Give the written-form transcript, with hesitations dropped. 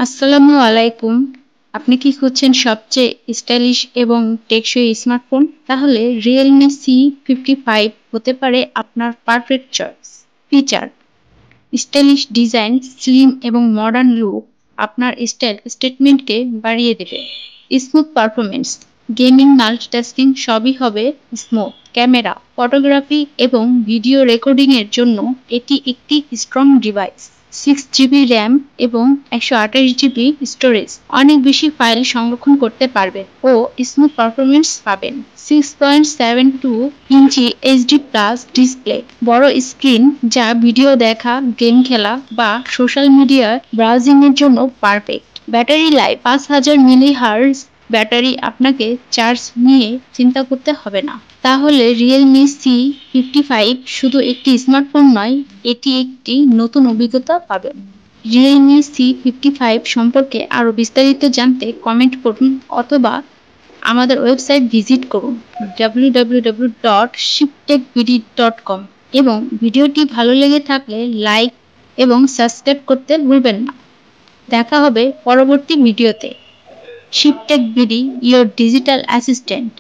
আসসালামু আলাইকুম। আপনি কি খুঁজছেন সবচেয়ে স্টাইলিশ এবং টেকসই স্মার্টফোন? তাহলে Realme C55 হতে পারে আপনার perfect choice. Feature: stylish design, slim এবং মডার্ন লুক আপনার স্টাইল স্টেটমেন্টকে বাড়িয়ে দেবে। স্মুথ পারফরমেন্স, গেমিং, মাল্টিটাস্কিং সবই হবে স্মুথ। ক্যামেরা, ফটোগ্রাফি এবং ভিডিও রেকর্ডিংয়ের জন্য এটি একটি স্ট্রং ডিভাইস। 6 জিবি র্যাম এবং 128 জিবি স্টোরেজ, অনেক বেশি ফাইল সংরক্ষণ করতে পারবেন ও স্মুথ পারফরমেন্স পাবেন। 6.72 ইঞ্চি এইচডি প্লাস ডিসপ্লে, বড় স্ক্রিন যা ভিডিও দেখা, গেম খেলা বা সোশ্যাল মিডিয়া ব্রাউজিং এর জন্য perfect. Battery life 5000 milli battery, আপনাকে চার্জ নিয়ে চিন্তা করতে হবে না। তাহলে Realme C55 শুধু একটি স্মার্টফোন নয়, এটি একটি নতুন অভিজ্ঞতা পাবেন। Realme C55 সম্পর্কে আরও বিস্তারিত জানতে কমেন্ট করুন অথবা আমাদের ওয়েবসাইট ভিজিট করুন www.shiptechbd.com এবং ভিডিওটি ভালো লেগে থাকলে লাইক এবং সাবস্ক্রাইব করতে ভুলবেন না। দেখা হবে পরবর্তী ভিডিওতে। শিপটেক বিডি, ইয়োর ডিজিটাল অ্যাসিস্ট্যান্ট।